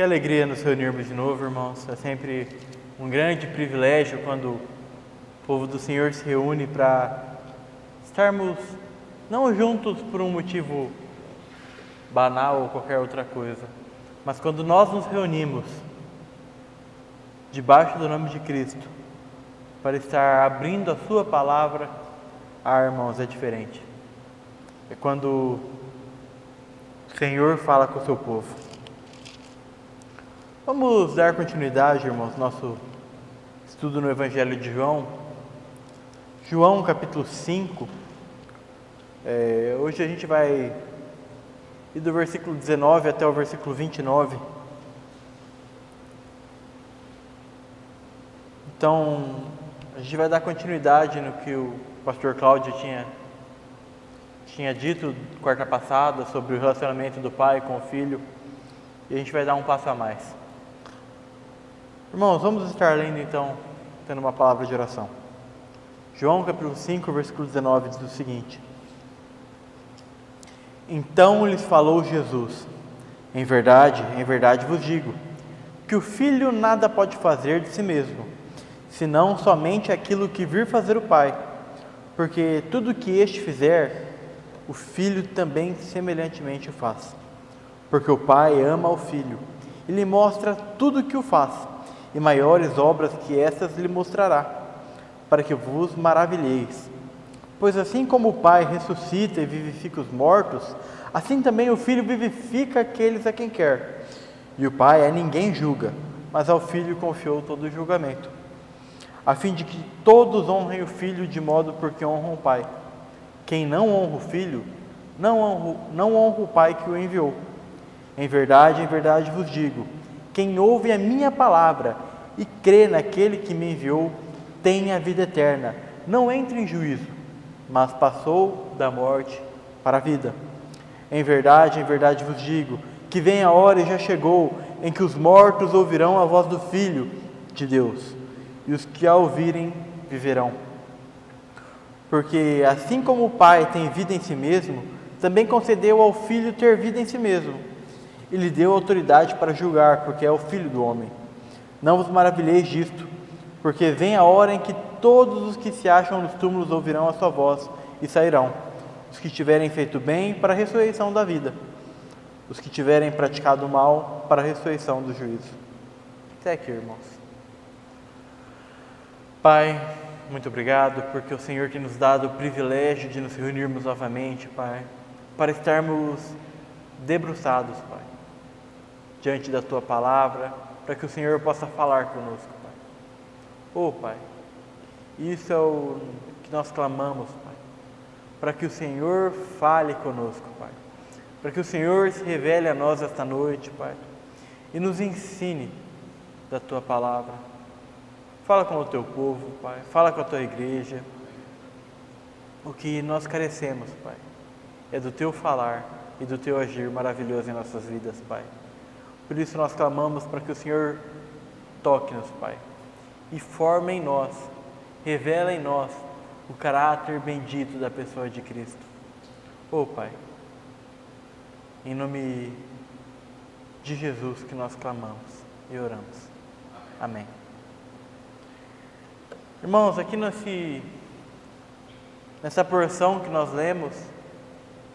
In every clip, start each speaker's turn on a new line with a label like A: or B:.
A: Que alegria nos reunirmos de novo, irmãos. É sempre um grande privilégio quando o povo do Senhor se reúne para estarmos não juntos por um motivo banal ou qualquer outra coisa, mas quando nós nos reunimos debaixo do nome de Cristo para estar abrindo a sua palavra, irmãos, é diferente. É quando o Senhor fala com o seu povo. Vamos dar continuidade, irmãos, nosso estudo no Evangelho de João. João capítulo 5. Hoje a gente vai ir do versículo 19 até o versículo 29. Então, a gente vai dar continuidade no que o pastor Cláudio tinha dito quarta passada sobre o relacionamento do pai com o filho, e a gente vai dar um passo a mais. Irmãos, vamos estar lendo então, tendo uma palavra de oração. João capítulo 5, versículo 19 diz o seguinte: Então lhes falou Jesus: em verdade vos digo, que o filho nada pode fazer de si mesmo, senão somente aquilo que vir fazer o Pai, porque tudo que este fizer, o filho também semelhantemente o faz. Porque o Pai ama o filho e lhe mostra tudo o que o faz, e maiores obras que essas lhe mostrará, para que vos maravilheis. Pois assim como o Pai ressuscita e vivifica os mortos, assim também o Filho vivifica aqueles a quem quer. E o Pai a ninguém julga, mas ao Filho confiou todo o julgamento, a fim de que todos honrem o Filho de modo porque honram o Pai. Quem não honra o Filho, não honra o Pai que o enviou. Em verdade vos digo, quem ouve a minha palavra e crê naquele que me enviou, tem a vida eterna, não entra em juízo, mas passou da morte para a vida. Em verdade vos digo, que vem a hora e já chegou, em que os mortos ouvirão a voz do Filho de Deus, e os que a ouvirem viverão. Porque assim como o Pai tem vida em si mesmo, também concedeu ao Filho ter vida em si mesmo, e lhe deu autoridade para julgar, porque é o Filho do homem. Não vos maravilheis disto, porque vem a hora em que todos os que se acham nos túmulos ouvirão a sua voz e sairão, os que tiverem feito bem para a ressurreição da vida, os que tiverem praticado o mal para a ressurreição do juízo. Até aqui, irmãos. Pai, muito obrigado, porque o Senhor tem nos dado o privilégio de nos reunirmos novamente, Pai, para estarmos debruçados, Pai, diante da Tua palavra, para que o Senhor possa falar conosco, Pai. Pai, isso é o que nós clamamos, Pai, para que o Senhor fale conosco, Pai, para que o Senhor se revele a nós esta noite, Pai, e nos ensine da Tua palavra. Fala com o Teu povo, Pai, fala com a Tua igreja. O que nós carecemos, Pai, é do Teu falar e do Teu agir maravilhoso em nossas vidas, Pai. Por isso nós clamamos para que o Senhor toque-nos, Pai, e forme em nós, revela em nós o caráter bendito da pessoa de Cristo. Pai, em nome de Jesus que nós clamamos e oramos. Amém. Irmãos, aqui nessa porção que nós lemos,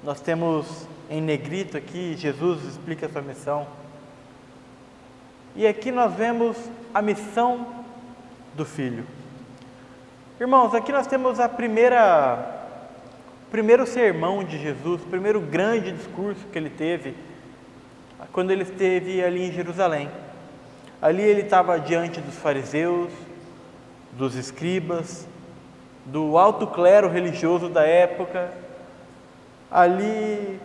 A: nós temos em negrito aqui, Jesus explica a sua missão. E aqui nós vemos a missão do Filho. Irmãos, aqui nós temos o primeiro sermão de Jesus, o primeiro grande discurso que ele teve, quando ele esteve ali em Jerusalém. Ali ele estava diante dos fariseus, dos escribas, do alto clero religioso da época. Ali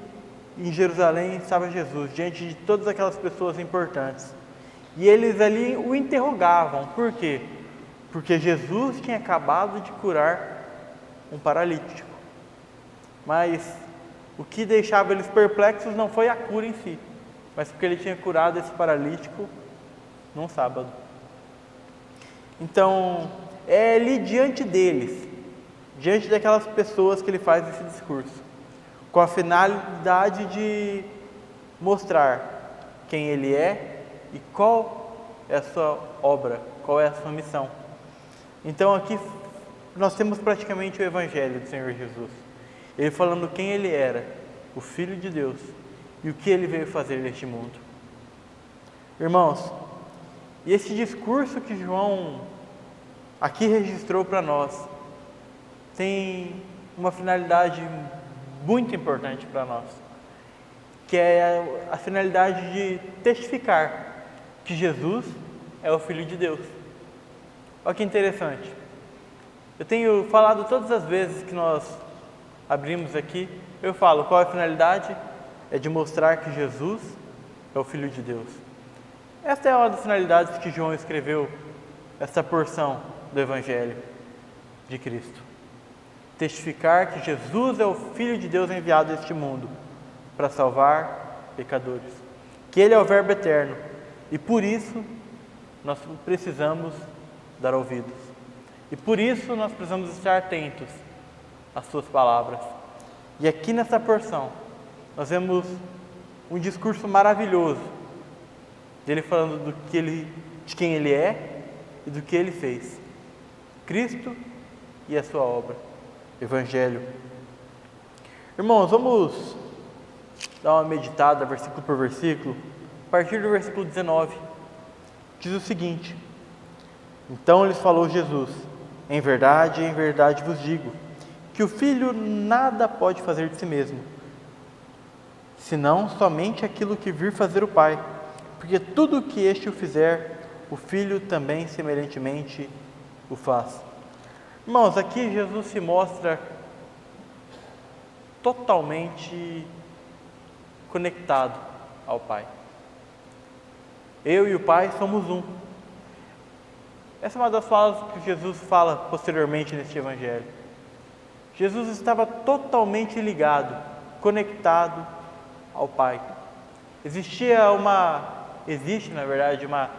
A: em Jerusalém estava Jesus, diante de todas aquelas pessoas importantes. E eles ali o interrogavam. Por quê? Porque Jesus tinha acabado de curar um paralítico. Mas o que deixava eles perplexos não foi a cura em si, mas porque ele tinha curado esse paralítico num sábado. Então, é ali diante deles, diante daquelas pessoas que ele faz esse discurso, com a finalidade de mostrar quem ele é e qual é a sua obra, qual é a sua missão. Então aqui nós temos praticamente o Evangelho do Senhor Jesus. Ele falando quem Ele era, o Filho de Deus, e o que Ele veio fazer neste mundo. Irmãos, e esse discurso que João aqui registrou para nós, tem uma finalidade muito importante para nós, que é a finalidade de testificar que Jesus é o Filho de Deus. Olha que interessante. Eu tenho falado todas as vezes que nós abrimos aqui, eu falo qual é a finalidade? É de mostrar que Jesus é o Filho de Deus. Esta é uma das finalidades que João escreveu essa porção do Evangelho de Cristo. Testificar que Jesus é o Filho de Deus enviado a este mundo para salvar pecadores. Que Ele é o Verbo eterno e por isso nós precisamos dar ouvidos. E por isso nós precisamos estar atentos às suas palavras. E aqui nessa porção nós vemos um discurso maravilhoso dele falando de quem Ele é e do que Ele fez. Cristo e a sua obra. Evangelho. Irmãos, vamos dar uma meditada versículo por versículo. A partir do versículo 19 diz o seguinte: Então lhes falou Jesus: em verdade vos digo, que o Filho nada pode fazer de si mesmo, senão somente aquilo que vir fazer o Pai, porque tudo o que este o fizer, o Filho também semelhantemente o faz. Irmãos, aqui Jesus se mostra totalmente conectado ao Pai. Eu e o Pai somos um. Essa é uma das falas que Jesus fala posteriormente neste Evangelho. Jesus estava totalmente ligado, conectado ao Pai. Existe na verdade uma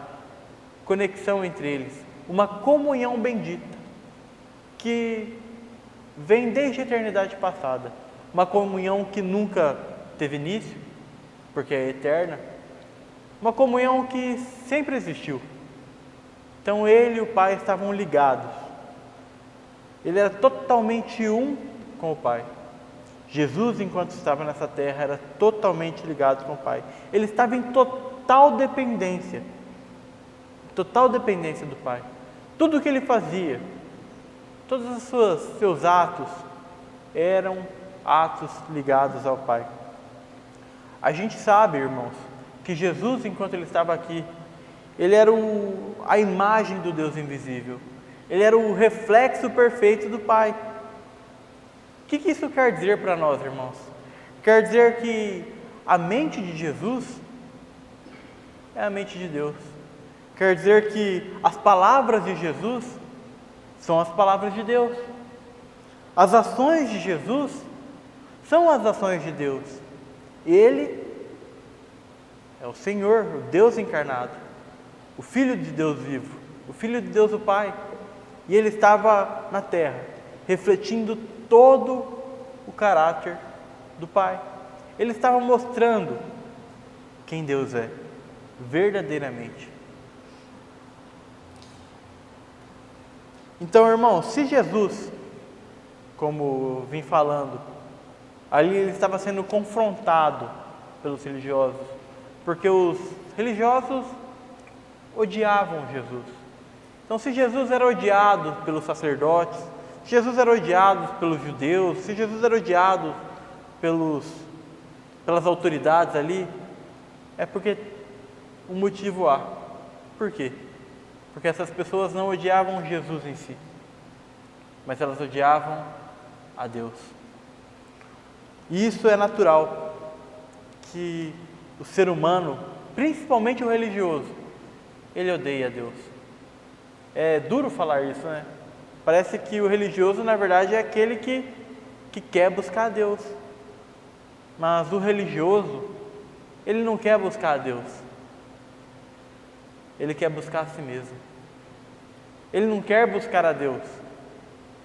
A: conexão entre eles, uma comunhão bendita que vem desde a eternidade passada, uma comunhão que nunca teve início, porque é eterna, uma comunhão que sempre existiu. Então Ele e o Pai estavam ligados, Ele era totalmente um com o Pai. Jesus, enquanto estava nessa terra, era totalmente ligado com o Pai. Ele estava em total dependência do Pai. Tudo o que Ele fazia, todos os seus atos eram atos ligados ao Pai. A gente sabe, irmãos, que Jesus, enquanto Ele estava aqui, Ele era a imagem do Deus invisível. Ele era o reflexo perfeito do Pai. O que isso quer dizer para nós, irmãos? Quer dizer que a mente de Jesus é a mente de Deus. Quer dizer que as palavras de Jesus são as palavras de Deus. As ações de Jesus são as ações de Deus. Ele é o Senhor, o Deus encarnado, o Filho de Deus vivo, o Filho de Deus o Pai. E Ele estava na terra, refletindo todo o caráter do Pai. Ele estava mostrando quem Deus é, verdadeiramente. Então, irmãos, se Jesus, como vim falando, ali Ele estava sendo confrontado pelos religiosos, porque os religiosos odiavam Jesus. Então, se Jesus era odiado pelos sacerdotes, se Jesus era odiado pelos judeus, se Jesus era odiado pelas autoridades ali, é porque um motivo há. Por quê? Porque essas pessoas não odiavam Jesus em si, mas elas odiavam a Deus. E isso é natural, que o ser humano, principalmente o religioso, ele odeia a Deus. É duro falar isso, né? Parece que o religioso, na verdade, é aquele que quer buscar a Deus. Mas o religioso, ele não quer buscar a Deus. Ele quer buscar a si mesmo. Ele não quer buscar a Deus.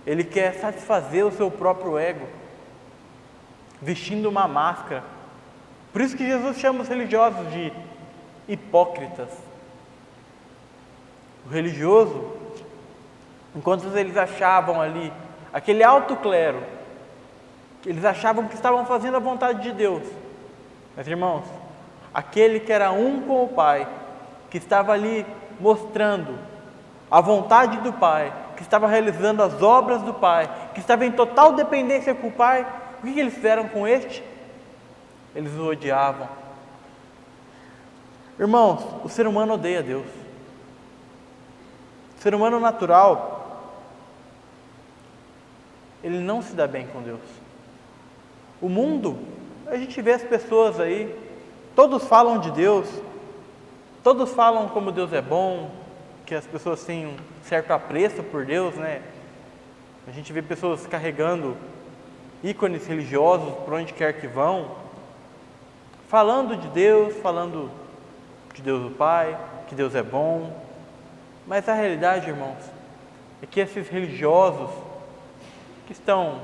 A: Ele quer satisfazer o seu próprio ego, vestindo uma máscara. Por isso que Jesus chama os religiosos de hipócritas. O religioso, enquanto eles achavam ali, aquele alto clero, eles achavam que estavam fazendo a vontade de Deus. Mas irmãos, aquele que era um com o Pai, que estava ali mostrando a vontade do Pai, que estava realizando as obras do Pai, que estava em total dependência com o Pai, o que eles fizeram com este? Eles o odiavam. Irmãos, o ser humano odeia Deus. O ser humano natural, ele não se dá bem com Deus. O mundo, a gente vê as pessoas aí, todos falam de Deus, todos falam como Deus é bom, que as pessoas têm um certo apreço por Deus, né? A gente vê pessoas carregando ícones religiosos por onde quer que vão, falando de Deus o Pai, que Deus é bom. Mas a realidade, irmãos, é que esses religiosos que estão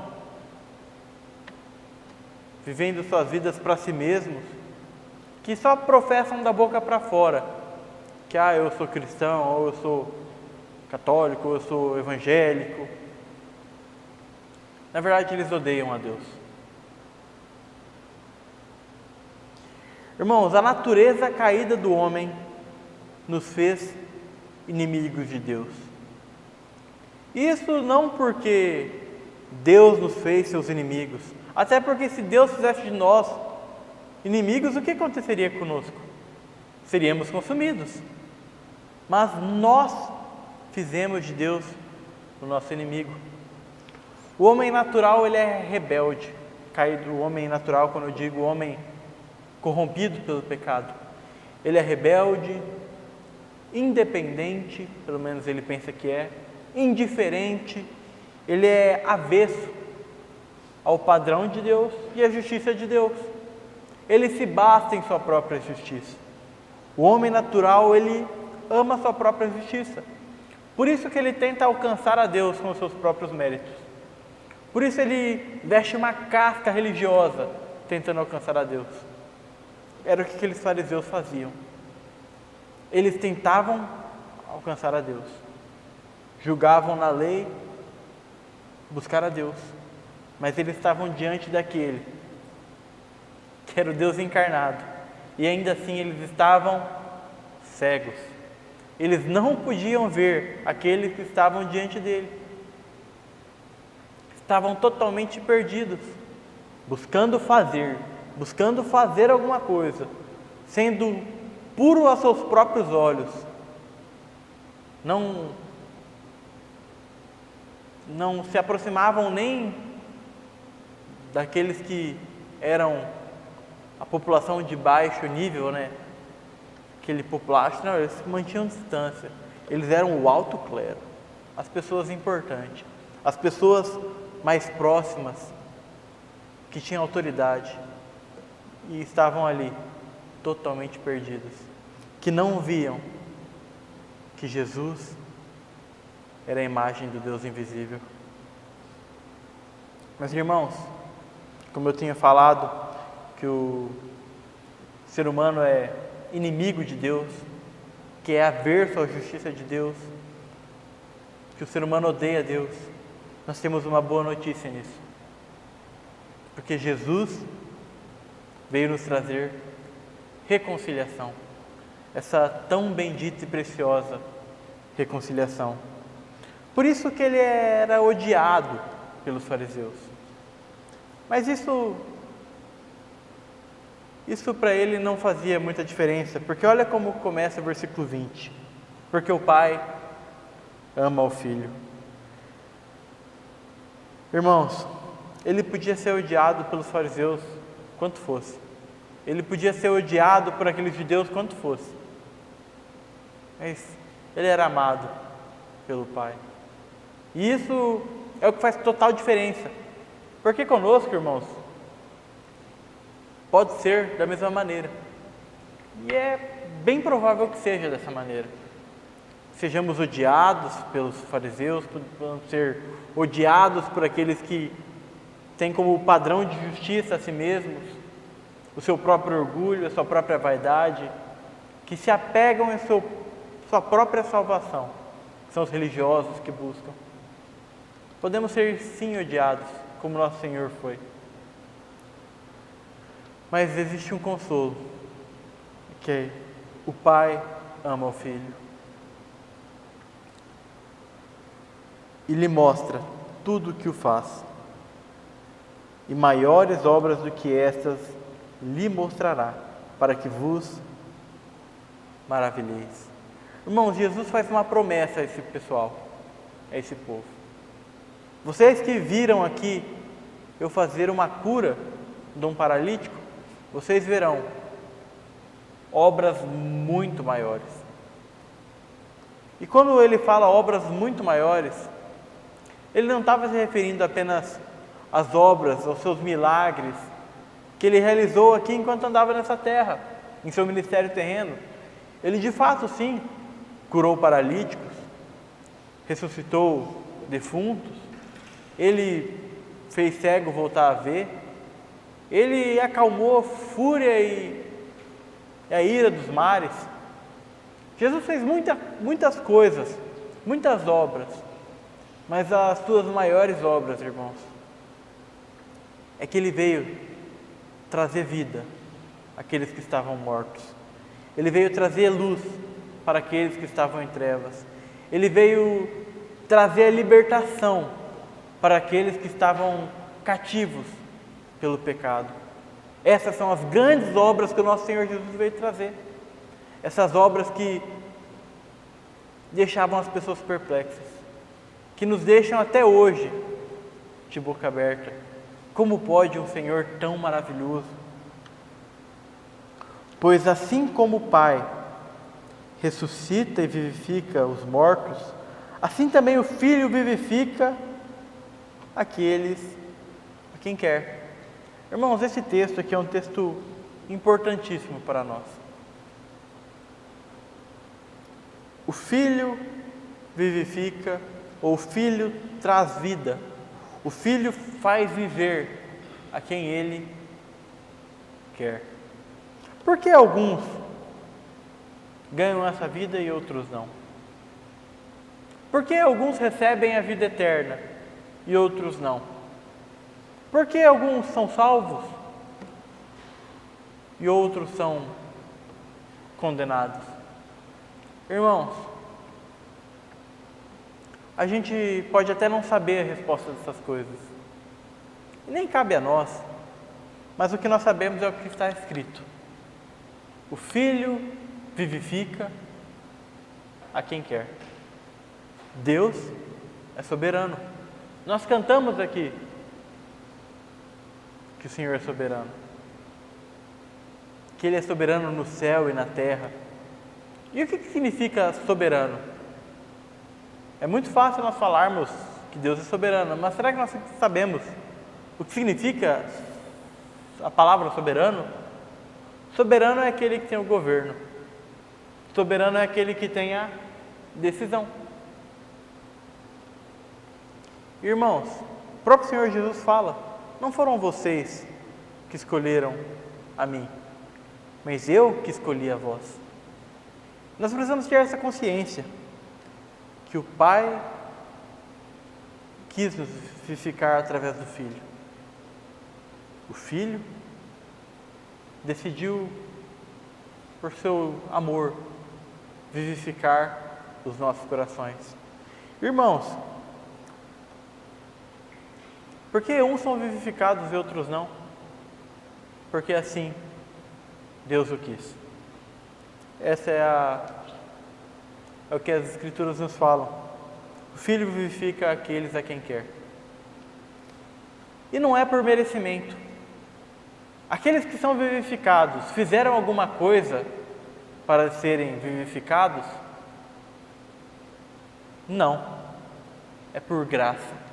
A: vivendo suas vidas para si mesmos, que só professam da boca para fora, que eu sou cristão, ou eu sou católico, ou eu sou evangélico. Na verdade, eles odeiam a Deus. Irmãos, a natureza caída do homem nos fez inimigos de Deus. Isso não porque Deus nos fez seus inimigos, até porque se Deus fizesse de nós inimigos, o que aconteceria conosco? Seríamos consumidos. Mas nós fizemos de Deus o nosso inimigo. O homem natural, ele é rebelde. Caído, o homem natural, quando eu digo o homem corrompido pelo pecado, ele é rebelde, independente, pelo menos ele pensa que é, indiferente, ele é avesso ao padrão de Deus e à justiça de Deus. Ele se basta em sua própria justiça. O homem natural, ele ama a sua própria justiça. Por isso que ele tenta alcançar a Deus com os seus próprios méritos. Por isso ele veste uma casca religiosa tentando alcançar a Deus. Era o que aqueles fariseus faziam. Eles tentavam alcançar a Deus. Julgavam na lei, buscar a Deus. Mas eles estavam diante daquele que era o Deus encarnado. E ainda assim eles estavam cegos. Eles não podiam ver aqueles que estavam diante dele. Estavam totalmente perdidos, buscando fazer alguma coisa, sendo puro aos seus próprios olhos. Não se aproximavam nem daqueles que eram a população de baixo nível, né? Aquele populacho, não, eles se mantinham distância. Eles eram o alto clero, as pessoas importantes, as pessoas mais próximas, que tinham autoridade, e estavam ali, totalmente perdidos, que não viam que Jesus era a imagem do Deus invisível. Mas irmãos, como eu tinha falado, que o ser humano é inimigo de Deus, que é averso à justiça de Deus, que o ser humano odeia Deus, nós temos uma boa notícia nisso. Porque Jesus veio nos trazer reconciliação, essa tão bendita e preciosa reconciliação. Por isso que ele era odiado pelos fariseus. Mas isso para ele não fazia muita diferença, porque olha como começa o versículo 20. Porque o Pai ama o Filho. Irmãos, ele podia ser odiado pelos fariseus quanto fosse. Ele podia ser odiado por aqueles judeus quanto fosse. Mas ele era amado pelo Pai. E isso é o que faz total diferença. Porque conosco, irmãos, pode ser da mesma maneira. E é bem provável que seja dessa maneira. Sejamos odiados pelos fariseus, podemos ser odiados por aqueles que têm como padrão de justiça a si mesmos, o seu próprio orgulho, a sua própria vaidade. que se apegam em sua própria salvação, são os religiosos que buscam. Podemos ser sim odiados, como nosso Senhor foi. Mas existe um consolo, que o Pai ama o Filho e lhe mostra tudo o que o faz. E maiores obras do que estas lhe mostrará, para que vos maravilheis. Irmãos, Jesus faz uma promessa a esse pessoal, a esse povo. Vocês que viram aqui eu fazer uma cura de um paralítico, vocês verão obras muito maiores. E quando ele fala obras muito maiores, ele não estava se referindo apenas às obras, aos seus milagres que ele realizou aqui enquanto andava nessa terra, em seu ministério terreno. Ele de fato sim curou paralíticos, ressuscitou defuntos, ele fez cego voltar a ver, ele acalmou a fúria e a ira dos mares. Jesus fez muitas coisas, muitas obras, mas as suas maiores obras, irmãos, é que ele veio trazer vida àqueles que estavam mortos. Ele veio trazer luz para aqueles que estavam em trevas. Ele veio trazer a libertação para aqueles que estavam cativos pelo pecado. Essas são as grandes obras que o nosso Senhor Jesus veio trazer. Essas obras que deixavam as pessoas perplexas, que nos deixam até hoje de boca aberta. Como pode um Senhor tão maravilhoso? Pois assim como o Pai ressuscita e vivifica os mortos, assim também o Filho vivifica aqueles a quem quer. Irmãos, esse texto aqui é um texto importantíssimo para nós. O Filho vivifica, ou o Filho traz vida. O Filho faz viver a quem Ele quer. Por que alguns ganham essa vida e outros não? Por que alguns recebem a vida eterna e outros não? Por que alguns são salvos e outros são condenados? Irmãos, a gente pode até não saber a resposta dessas coisas, e nem cabe a nós, mas o que nós sabemos é o que está escrito. O Filho vivifica a quem quer. Deus é soberano. Nós cantamos aqui que o Senhor é soberano, que Ele é soberano no céu e na terra. E o que significa soberano? É muito fácil nós falarmos que Deus é soberano, mas será que nós sabemos o que significa a palavra soberano? Soberano é aquele que tem o governo. Soberano é aquele que tem a decisão. Irmãos, o próprio Senhor Jesus fala: não foram vocês que escolheram a mim, mas eu que escolhi a vós. Nós precisamos ter essa consciência que o Pai quis nos vivificar através do Filho. O Filho decidiu, por seu amor, vivificar os nossos corações. Irmãos, por que uns são vivificados e outros não? Porque assim Deus o quis. Essa é o que as Escrituras nos falam. O Filho vivifica aqueles a quem quer. E não é por merecimento. Aqueles que são vivificados fizeram alguma coisa para serem vivificados? Não. É por graça.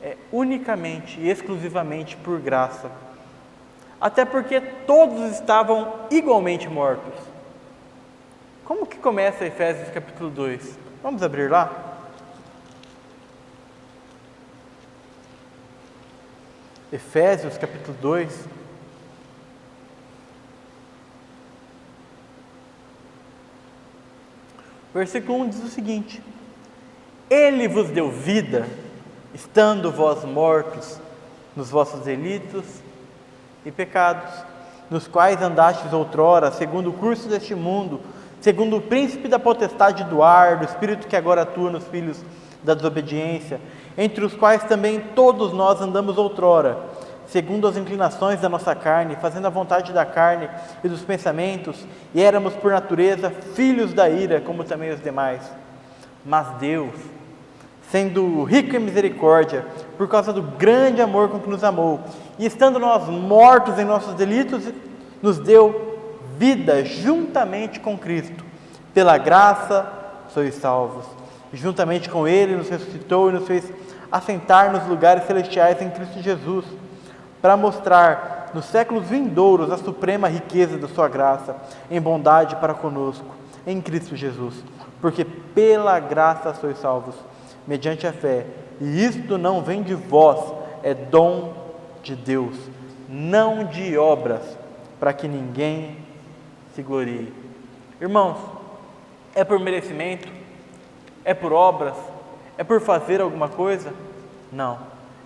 A: É unicamente e exclusivamente por graça. Até porque todos estavam igualmente mortos. Como que começa Efésios capítulo 2? Vamos abrir lá? Efésios capítulo 2. Versículo 1 diz o seguinte: Ele vos deu vida, estando vós mortos nos vossos delitos e pecados, nos quais andastes outrora, segundo o curso deste mundo, segundo o príncipe da potestade do ar, do espírito que agora atua nos filhos da desobediência, entre os quais também todos nós andamos outrora, segundo as inclinações da nossa carne, fazendo a vontade da carne e dos pensamentos, e éramos por natureza filhos da ira, como também os demais. Mas Deus, sendo rico em misericórdia, por causa do grande amor com que nos amou, e estando nós mortos em nossos delitos, nos deu vida juntamente com Cristo. Pela graça sois salvos. E juntamente com Ele nos ressuscitou e nos fez assentar nos lugares celestiais em Cristo Jesus, para mostrar nos séculos vindouros a suprema riqueza da sua graça, em bondade para conosco, em Cristo Jesus. Porque pela graça sois salvos, mediante a fé, e isto não vem de vós, é dom de Deus, não de obras, para que ninguém se glorie. Irmãos, é por merecimento? É por obras? É por fazer alguma coisa? Não,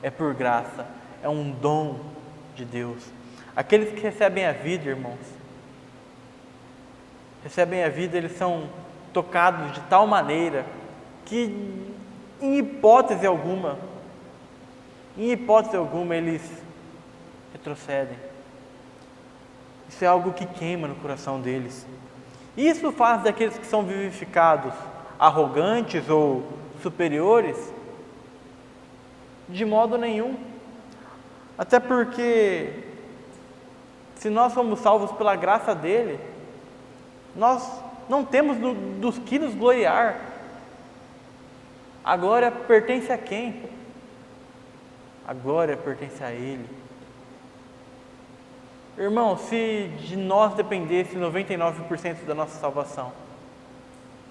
A: é por graça, é um dom de Deus. Aqueles que recebem a vida, irmãos, recebem a vida, eles são tocados de tal maneira que em hipótese alguma eles retrocedem. Isso é algo que queima no coração deles. Isso faz daqueles que são vivificados arrogantes ou superiores? De modo nenhum. Até porque, se nós somos salvos pela graça dele, nós não temos dos que nos gloriar. A glória pertence a quem? A glória pertence a Ele. Irmão, se de nós dependesse 99% da nossa salvação,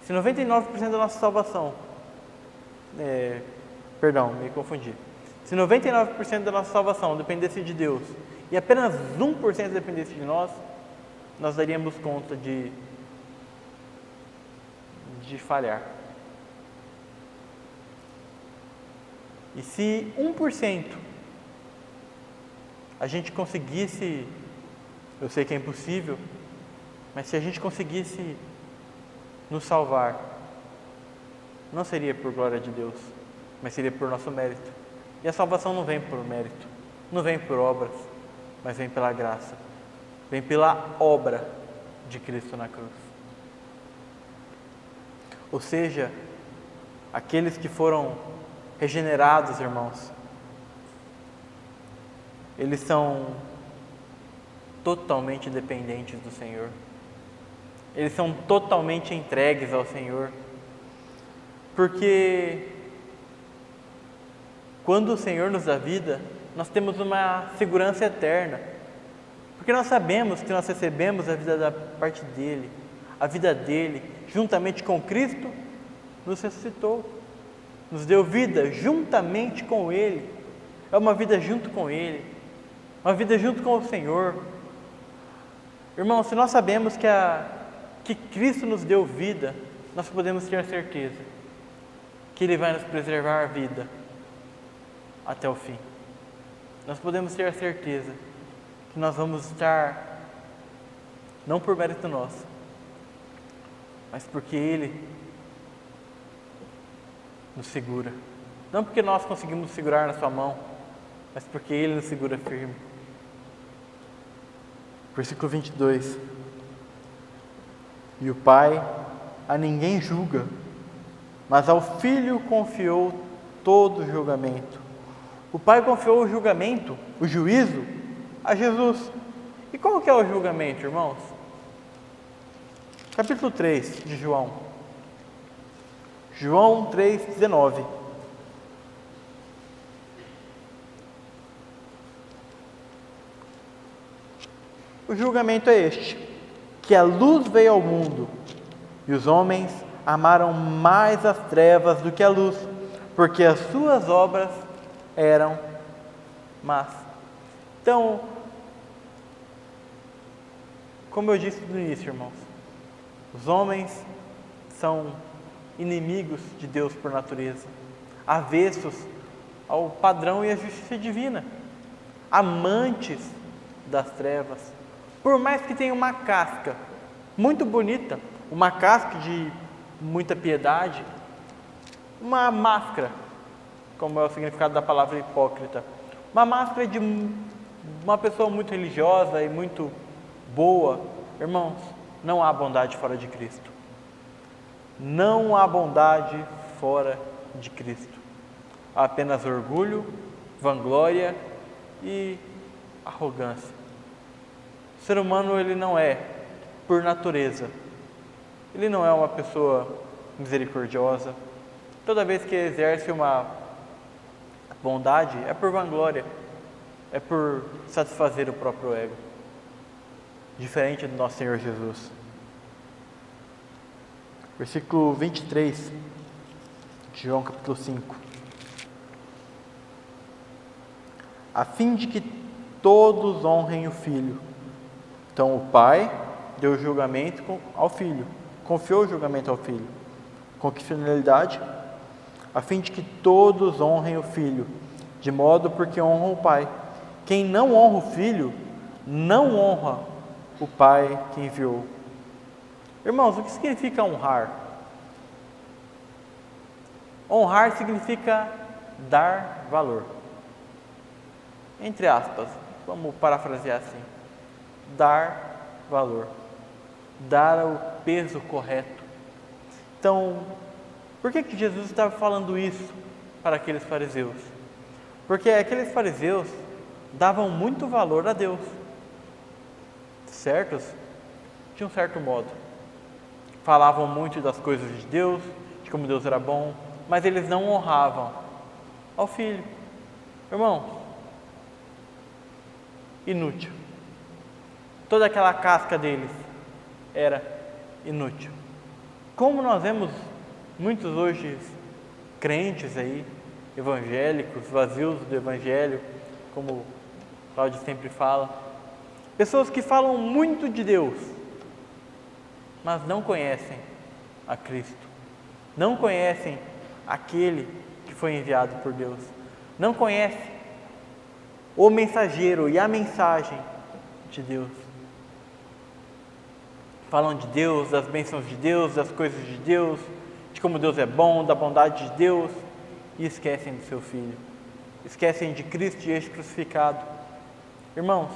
A: se 99% da nossa salvação, me confundi. Se 99% da nossa salvação dependesse de Deus e apenas 1% dependesse de nós daríamos conta de falhar. E se 1% a gente conseguisse, eu sei que é impossível, mas se a gente conseguisse nos salvar, não seria por glória de Deus, mas seria por nosso mérito. E a salvação não vem por mérito, não vem por obras, mas vem pela graça, vem pela obra de Cristo na cruz. Ou seja, aqueles que foram regenerados, irmãos, eles são totalmente dependentes do Senhor. Eles são totalmente entregues ao Senhor. Porque quando o Senhor nos dá vida, nós temos uma segurança eterna. Porque nós sabemos que nós recebemos a vida da parte dEle. A vida dEle, juntamente com Cristo, nos ressuscitou. Nos deu vida juntamente com Ele. É uma vida junto com Ele. Uma vida junto com o Senhor. Irmão, se nós sabemos que Cristo nos deu vida, nós podemos ter a certeza que Ele vai nos preservar a vida até o fim. Nós podemos ter a certeza que nós vamos estar, não por mérito nosso, mas porque Ele nos segura. Não porque nós conseguimos segurar na sua mão, mas porque Ele nos segura firme. Versículo 22. E o Pai a ninguém julga, mas ao Filho confiou todo o julgamento. O Pai confiou o julgamento, o juízo, a Jesus. E como que é o julgamento, irmãos? Capítulo 3 de João. João 3,19. O julgamento é este: que a luz veio ao mundo, e os homens amaram mais as trevas do que a luz, porque as suas obras eram más. Então, como eu disse no início, irmãos, os homens são inimigos de Deus por natureza, avessos ao padrão e à justiça divina, amantes das trevas. Por mais que tenha uma casca muito bonita, uma casca de muita piedade, uma máscara, como é o significado da palavra hipócrita, uma máscara de uma pessoa muito religiosa e muito boa, irmãos, não há bondade fora de Cristo. Não há bondade fora de Cristo. Há apenas orgulho, vanglória e arrogância. O ser humano, ele não é, por natureza, ele não é uma pessoa misericordiosa. Toda vez que exerce uma bondade, é por vanglória, é por satisfazer o próprio ego. Diferente do nosso Senhor Jesus. Versículo 23, de João capítulo 5. A fim de que todos honrem o Filho. Então o Pai deu o julgamento ao Filho, confiou o julgamento ao Filho. Com que finalidade? A fim de que todos honrem o Filho, de modo porque honram o Pai. Quem não honra o Filho, não honra o Pai que enviou. Irmãos, o que significa honrar? Honrar significa dar valor. Entre aspas, vamos parafrasear assim. Dar valor. Dar o peso correto. Então, por que Jesus estava falando isso para aqueles fariseus? Porque aqueles fariseus davam muito valor a Deus. Certos? De um certo modo. Falavam muito das coisas de Deus, de como Deus era bom, mas eles não honravam ao Filho. Irmãos, inútil. Toda aquela casca deles era inútil. Como nós vemos muitos hoje crentes aí, evangélicos, vazios do Evangelho, como o Cláudio sempre fala, pessoas que falam muito de Deus, mas não conhecem a Cristo, não conhecem aquele que foi enviado por Deus, não conhecem o mensageiro e a mensagem de Deus. Falam de Deus, das bênçãos de Deus, das coisas de Deus, de como Deus é bom, da bondade de Deus, e esquecem do seu Filho, esquecem de Cristo e este crucificado. Irmãos,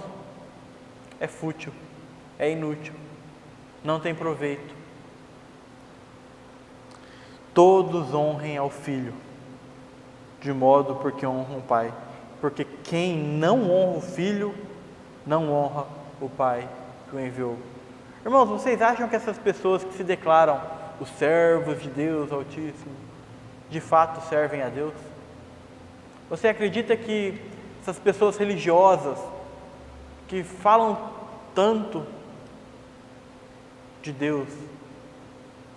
A: é fútil, é inútil, não tem proveito. Todos honrem ao Filho, de modo porque honram o Pai, porque quem não honra o Filho, não honra o Pai que o enviou. Irmãos, vocês acham que essas pessoas que se declaram os servos de Deus Altíssimo, de fato servem a Deus? Você acredita que essas pessoas religiosas, que falam tanto de Deus,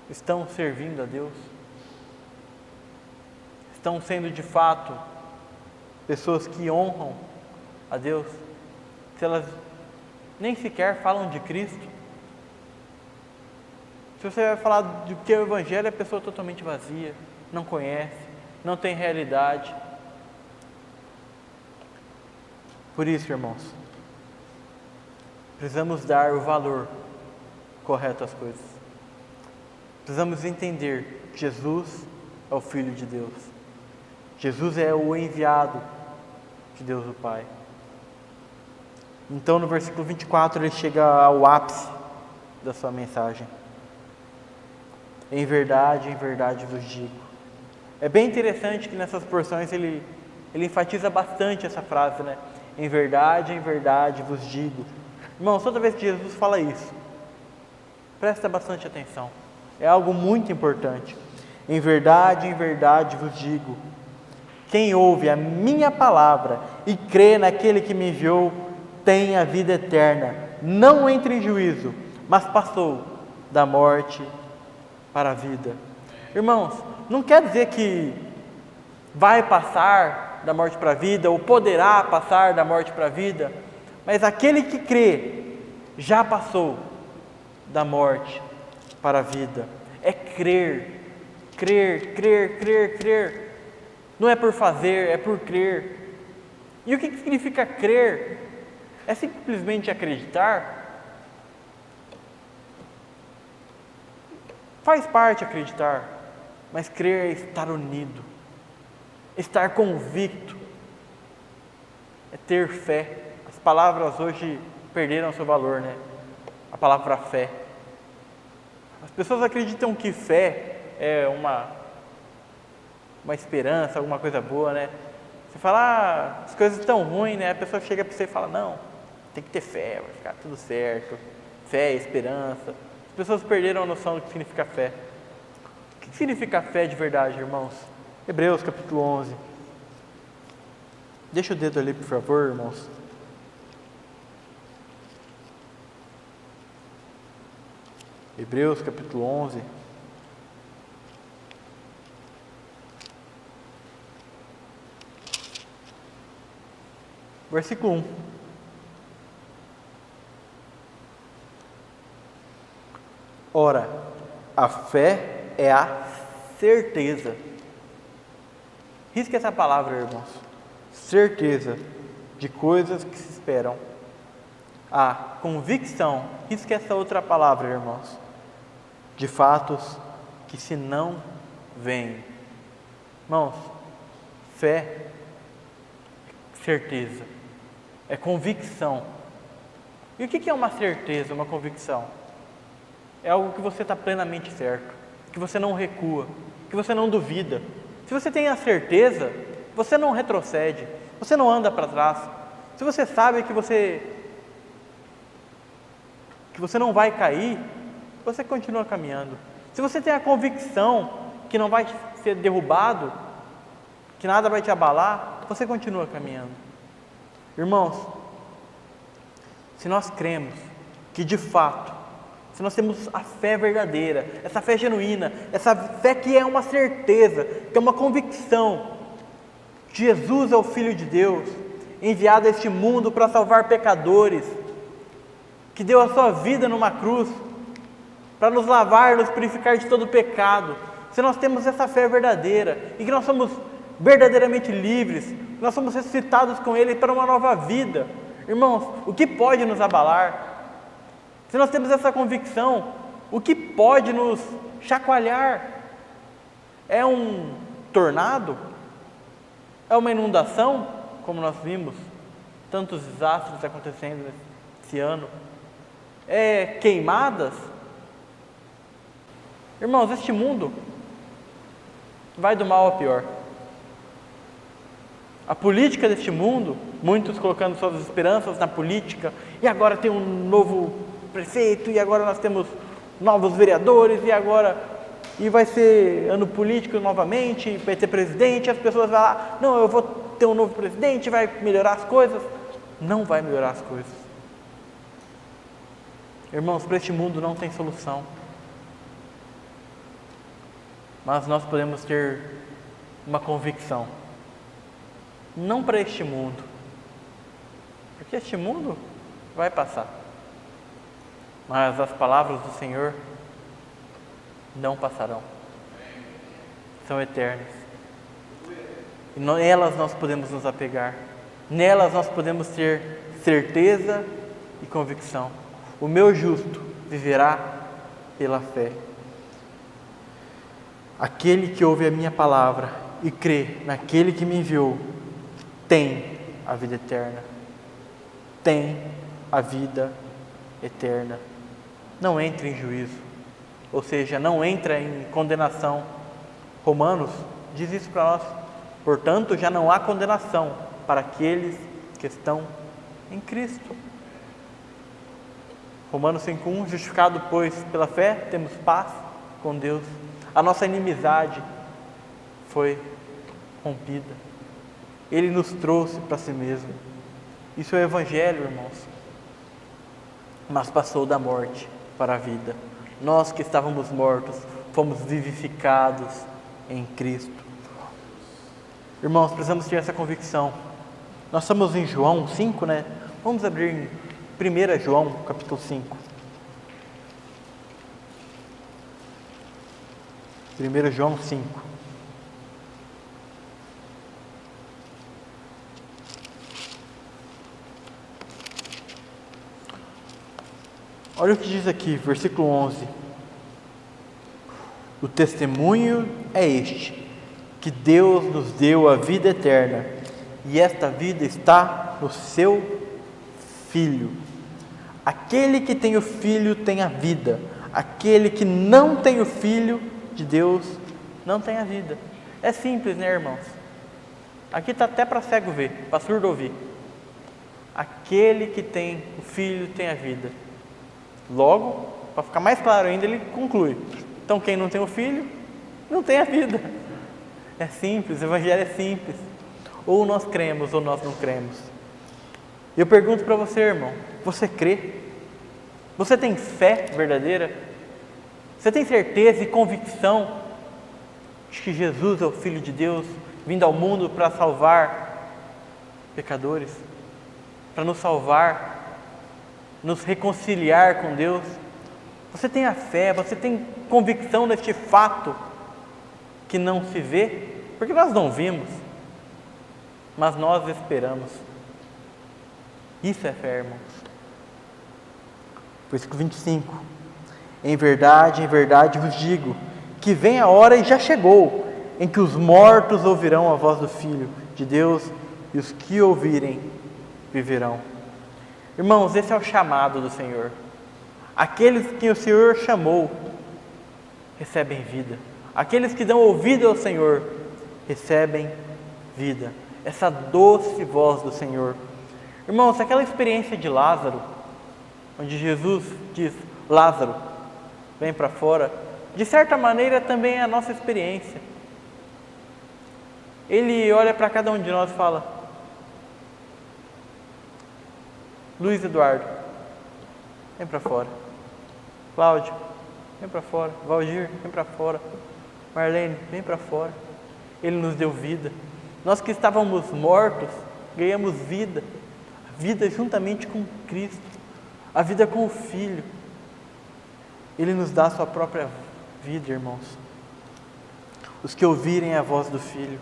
A: estão servindo a Deus? Estão sendo de fato pessoas que honram a Deus? Se elas nem sequer falam de Cristo? Se você vai falar de que é o Evangelho, é a pessoa totalmente vazia, não conhece, não tem realidade. Por isso, irmãos, precisamos dar o valor correto às coisas. Precisamos entender que Jesus é o Filho de Deus. Jesus é o enviado de Deus o Pai. Então, no versículo 24, ele chega ao ápice da sua mensagem. Em verdade vos digo. É bem interessante que nessas porções ele enfatiza bastante essa frase, né? Em verdade vos digo. Irmãos, toda vez que Jesus fala isso, presta bastante atenção. É algo muito importante. Em verdade vos digo. Quem ouve a minha palavra e crê naquele que me enviou, tem a vida eterna. Não entra em juízo, mas passou da morte para a vida. Irmãos, não quer dizer que vai passar da morte para a vida, ou poderá passar da morte para a vida, mas aquele que crê já passou da morte para a vida. É crer Crer, crer, crer, crer. Não é por fazer, é por crer. E o que significa crer? É simplesmente acreditar? Faz parte acreditar, mas crer é estar unido, estar convicto, é ter fé. As palavras hoje perderam seu valor, né? A palavra fé. As pessoas acreditam que fé é uma esperança, alguma coisa boa, né? Você fala, as coisas estão ruins, né? A pessoa chega para você e fala, não, tem que ter fé, vai ficar tudo certo. Fé, esperança. As pessoas perderam a noção do que significa fé. O que significa fé de verdade, irmãos? Hebreus capítulo 11. Deixa o dedo ali, por favor, irmãos. Hebreus capítulo 11. Versículo 1. Ora, a fé é a certeza. Risque essa palavra, irmãos. Certeza de coisas que se esperam. A convicção. Risque essa outra palavra, irmãos. De fatos que se não veem. Irmãos, fé, certeza, é convicção. E o que é uma certeza, uma convicção? É algo que você está plenamente certo, que você não recua, que você não duvida. Se você tem a certeza, você não retrocede, você não anda para trás. Se você sabe que você não vai cair, você continua caminhando. Se você tem a convicção que não vai ser derrubado, que nada vai te abalar, você continua caminhando. Irmãos, se nós cremos que de fato, se nós temos a fé verdadeira, essa fé genuína, essa fé que é uma certeza, que é uma convicção, Jesus é o Filho de Deus, enviado a este mundo para salvar pecadores, que deu a sua vida numa cruz, para nos lavar, nos purificar de todo pecado. Se nós temos essa fé verdadeira, e que nós somos verdadeiramente livres, nós somos ressuscitados com Ele para uma nova vida, irmãos, o que pode nos abalar? Se nós temos essa convicção, o que pode nos chacoalhar? É um tornado? É uma inundação, como nós vimos tantos desastres acontecendo esse ano? É queimadas? Irmãos, este mundo vai do mal ao pior. A política deste mundo, muitos colocando suas esperanças na política, e agora tem um novo prefeito, e agora nós temos novos vereadores, e vai ser ano político novamente, vai ter presidente, as pessoas vão lá, não, eu vou ter um novo presidente, vai melhorar as coisas. Não vai melhorar as coisas. Irmãos, para este mundo não tem solução. Mas nós podemos ter uma convicção. Não para este mundo, porque este mundo vai passar, mas as palavras do Senhor não passarão, são eternas, e nelas nós podemos nos apegar, nelas nós podemos ter certeza e convicção. O meu justo viverá pela fé. Aquele que ouve a minha palavra e crê naquele que me enviou tem a vida eterna. Tem a vida eterna. Não entra em juízo, ou seja, não entra em condenação. Romanos diz isso para nós. Portanto, já não há condenação para aqueles que estão em Cristo. Romanos 5:1, justificado, pois, pela fé, temos paz com Deus. A nossa inimizade foi rompida. Ele nos trouxe para si mesmo. Isso é o Evangelho, irmãos. Mas passou da morte para a vida. Nós que estávamos mortos, fomos vivificados em Cristo. Irmãos, precisamos ter essa convicção. Nós estamos em João 5, né? Vamos abrir em 1 João, capítulo 5. 1 João 5. Olha o que diz aqui, versículo 11. O testemunho é este, que Deus nos deu a vida eterna, e esta vida está no seu Filho. Aquele que tem o Filho tem a vida. Aquele que não tem o Filho de Deus não tem a vida. É simples, né, irmãos? Aqui está até para cego ver, para surdo ouvir. Aquele que tem o Filho tem a vida. Logo, para ficar mais claro ainda, ele conclui: então quem não tem o Filho, não tem a vida. É simples, o Evangelho é simples. Ou nós cremos ou nós não cremos. Eu pergunto para você, irmão, você crê? Você tem fé verdadeira? Você tem certeza e convicção de que Jesus é o Filho de Deus, vindo ao mundo para salvar pecadores, para nos salvar, nos reconciliar com Deus? Você tem a fé, você tem convicção deste fato que não se vê? Porque nós não vimos, mas nós esperamos. Isso é fé, irmãos. Versículo 25. Em verdade vos digo, que vem a hora e já chegou, em que os mortos ouvirão a voz do Filho de Deus, e os que ouvirem viverão. Irmãos, esse é o chamado do Senhor. Aqueles que o Senhor chamou recebem vida. Aqueles que dão ouvido ao Senhor recebem vida. Essa doce voz do Senhor. Irmãos, aquela experiência de Lázaro, onde Jesus diz: Lázaro, vem para fora, de certa maneira também é a nossa experiência. Ele olha para cada um de nós e fala: Luiz Eduardo, vem para fora. Cláudio, vem para fora. Valdir, vem para fora. Marlene, vem para fora. Ele nos deu vida. Nós que estávamos mortos, ganhamos vida. A vida juntamente com Cristo. A vida com o Filho. Ele nos dá a sua própria vida, irmãos. Os que ouvirem a voz do Filho.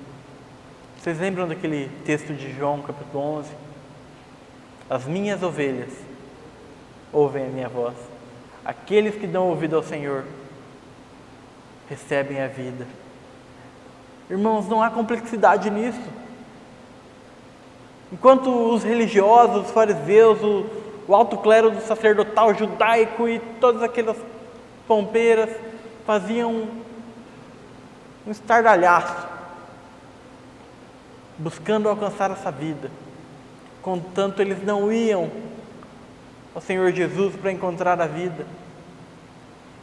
A: Vocês lembram daquele texto de João, capítulo 11? As minhas ovelhas ouvem a minha voz. Aqueles que dão ouvido ao Senhor recebem a vida. Irmãos, não há complexidade nisso. Enquanto os religiosos, os fariseus, o alto clero do sacerdotal judaico e todas aquelas pompeiras faziam um estardalhaço, buscando alcançar essa vida. Contanto, eles não iam ao Senhor Jesus para encontrar a vida.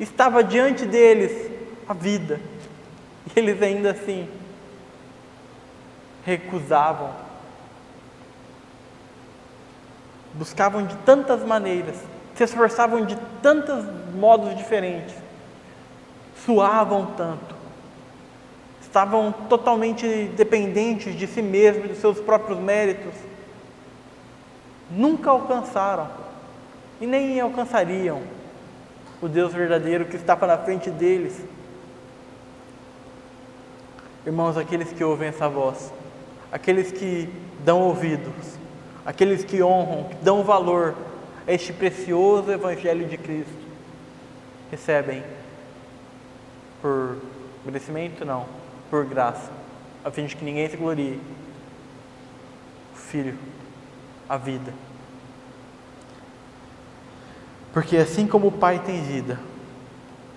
A: Estava diante deles a vida. E eles ainda assim recusavam. Buscavam de tantas maneiras, se esforçavam de tantos modos diferentes, suavam tanto, estavam totalmente dependentes de si mesmos, dos seus próprios méritos. Nunca alcançaram e nem alcançariam o Deus verdadeiro que estava na frente deles. Irmãos, aqueles que ouvem essa voz, aqueles que dão ouvidos, aqueles que honram, que dão valor a este precioso Evangelho de Cristo, recebem por merecimento? Não, por graça, a fim de que ninguém se glorie. O Filho, a vida. Porque assim como o Pai tem vida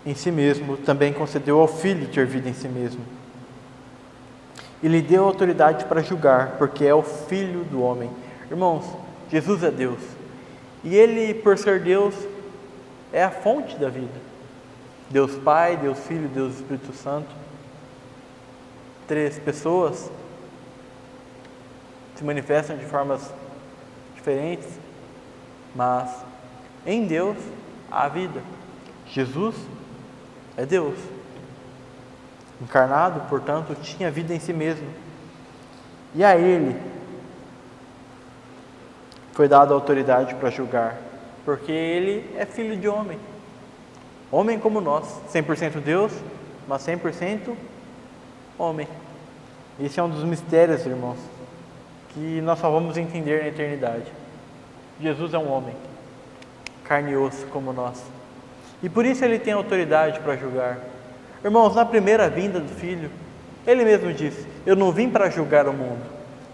A: em si mesmo, também concedeu ao Filho ter vida em si mesmo. E lhe deu autoridade para julgar, porque é o Filho do homem. Irmãos, Jesus é Deus. E Ele, por ser Deus, é a fonte da vida. Deus Pai, Deus Filho, Deus Espírito Santo. 3 pessoas se manifestam de formas diferentes, mas em Deus há vida. Jesus é Deus. Encarnado, portanto, tinha vida em si mesmo. E a Ele foi dada a autoridade para julgar, porque Ele é filho de homem. Homem como nós, 100% Deus, mas 100% homem. Esse é um dos mistérios, irmãos, que nós só vamos entender na eternidade. Jesus é um homem, carne e osso como nós. E por isso ele tem autoridade para julgar. Irmãos, na primeira vinda do Filho, ele mesmo disse: eu não vim para julgar o mundo,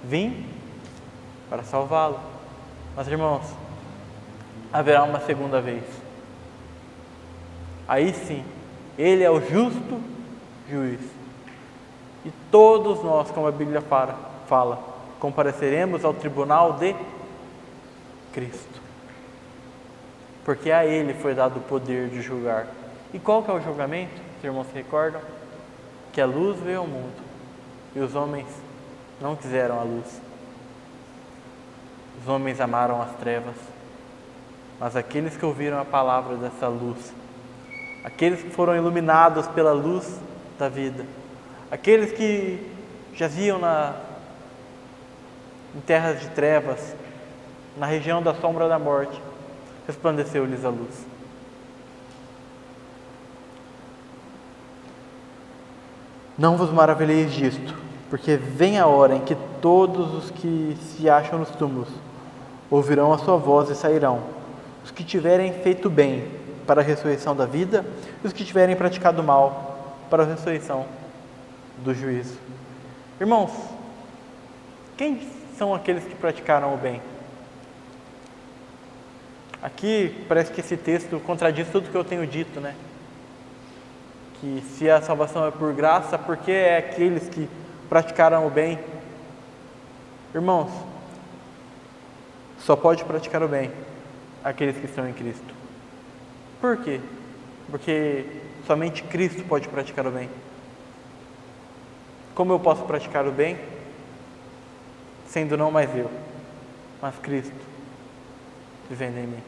A: vim para salvá-lo. Mas, irmãos, haverá uma segunda vez. Aí sim, ele é o justo juiz. E todos nós, como a Bíblia fala, compareceremos ao tribunal de Cristo. Porque a ele foi dado o poder de julgar. E qual que é o julgamento? Os irmãos se recordam? Que a luz veio ao mundo e os homens não quiseram a luz. Os homens amaram as trevas. Mas aqueles que ouviram a palavra dessa luz, aqueles que foram iluminados pela luz da vida, aqueles que jaziam em terras de trevas, na região da sombra da morte, resplandeceu-lhes a luz. Não vos maravilheis disto, porque vem a hora em que todos os que se acham nos túmulos ouvirão a sua voz e sairão, os que tiverem feito bem para a ressurreição da vida, e os que tiverem praticado mal para a ressurreição do juízo. Irmãos, quem são aqueles que praticaram o bem? Aqui parece que esse texto contradiz tudo que eu tenho dito, né? Que se a salvação é por graça, por que é aqueles que praticaram o bem? Irmãos, só pode praticar o bem aqueles que estão em Cristo. Por quê? Porque somente Cristo pode praticar o bem. Como eu posso praticar o bem? Sendo não mais eu, mas Cristo vivendo em mim.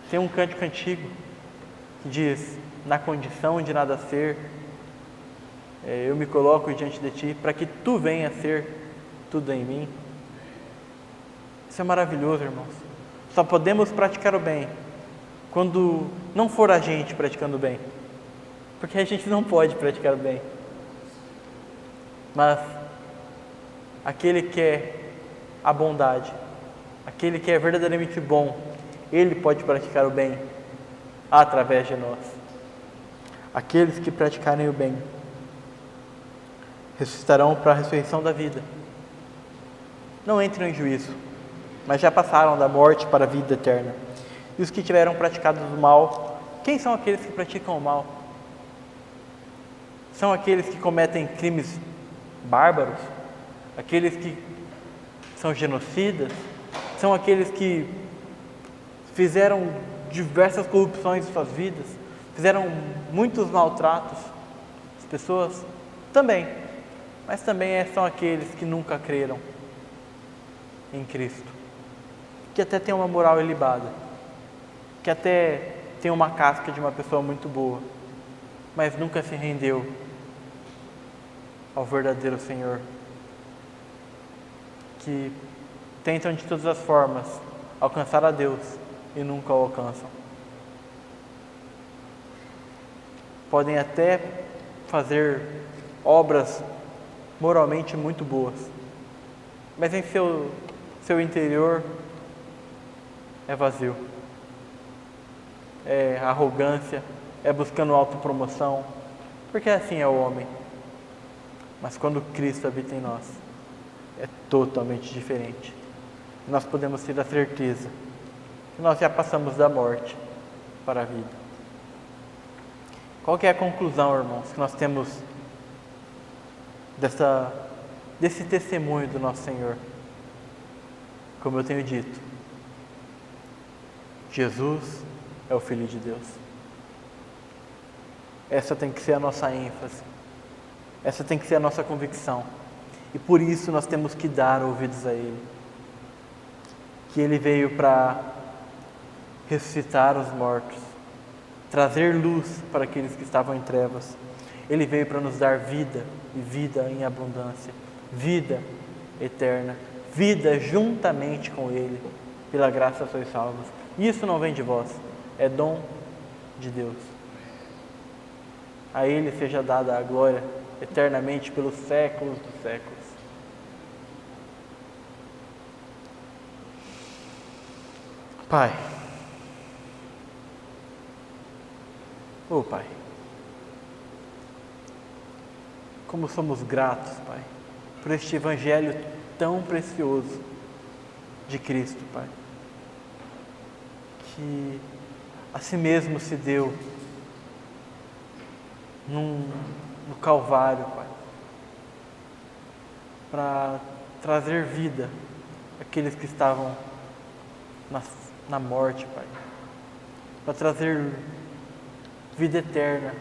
A: Tem um cântico antigo que diz: na condição de nada ser, eu me coloco diante de ti, para que tu venhas a ser tudo em mim. Isso é maravilhoso, irmãos. Só podemos praticar o bem quando não for a gente praticando o bem, porque a gente não pode praticar o bem. Mas aquele que é a bondade, aquele que é verdadeiramente bom, ele pode praticar o bem através de nós. Aqueles que praticarem o bem ressuscitarão para a ressurreição da vida. Não entram em juízo, mas já passaram da morte para a vida eterna. E os que tiveram praticado o mal, quem são aqueles que praticam o mal? São aqueles que cometem crimes bárbaros, aqueles que são genocidas, são aqueles que fizeram diversas corrupções em suas vidas, fizeram muitos maltratos às pessoas, também, mas também são aqueles que nunca creram em Cristo, que até tem uma moral ilibada, que até tem uma casca de uma pessoa muito boa, mas nunca se rendeu ao verdadeiro Senhor, que tentam de todas as formas alcançar a Deus e nunca o alcançam. Podem até fazer obras moralmente muito boas, mas em seu interior é vazio, é arrogância, é buscando autopromoção, porque assim é o homem. Mas quando Cristo habita em nós, é totalmente diferente. Nós podemos ter a certeza que nós já passamos da morte para a vida. Qual que é a conclusão, irmãos, que nós temos desse testemunho do nosso Senhor? Como eu tenho dito, Jesus é o Filho de Deus. Essa tem que ser a nossa ênfase, essa tem que ser a nossa convicção, e por isso nós temos que dar ouvidos a Ele, que Ele veio para ressuscitar os mortos, trazer luz para aqueles que estavam em trevas. Ele veio para nos dar vida, e vida em abundância, vida eterna, vida juntamente com Ele. Pela graça sois salvos. Isso não vem de vós, é dom de Deus. A Ele seja dada a glória eternamente pelos séculos dos séculos. Pai, Pai, como somos gratos, Pai, por este Evangelho tão precioso de Cristo, Pai, que a si mesmo se deu no Calvário, Pai, para trazer vida àqueles que estavam na morte, Pai, para trazer vida eterna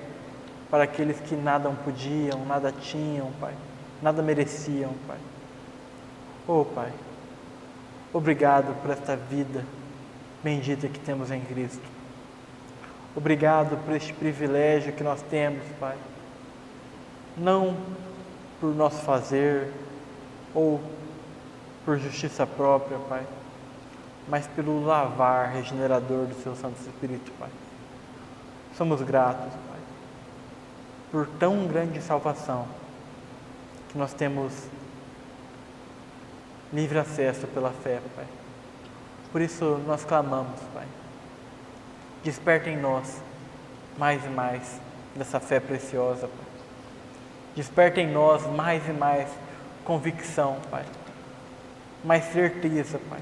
A: para aqueles que nada podiam, nada tinham, Pai, nada mereciam, Pai. Pai, obrigado por esta vida bendita que temos em Cristo. Obrigado por este privilégio que nós temos, Pai, não por nosso fazer ou por justiça própria, Pai, mas pelo lavar regenerador do Seu Santo Espírito, Pai. Somos gratos, Pai, por tão grande salvação que nós temos livre acesso pela fé, Pai. Por isso nós clamamos, Pai, desperta em nós mais e mais dessa fé preciosa, Pai. Desperta em nós mais e mais convicção, Pai, mais certeza, Pai,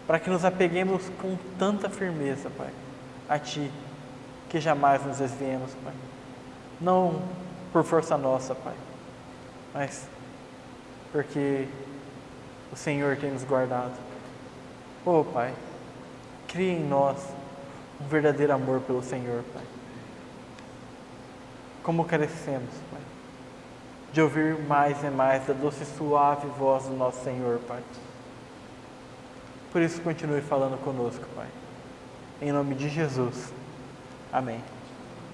A: para que nos apeguemos com tanta firmeza, Pai, a Ti, que jamais nos desviemos, Pai. Não por força nossa, Pai, mas porque o Senhor tem nos guardado. Pai, cria em nós um verdadeiro amor pelo Senhor, Pai. Como carecemos, Pai, de ouvir mais e mais a doce e suave voz do nosso Senhor, Pai. Por isso, continue falando conosco, Pai. Em nome de Jesus. Amém.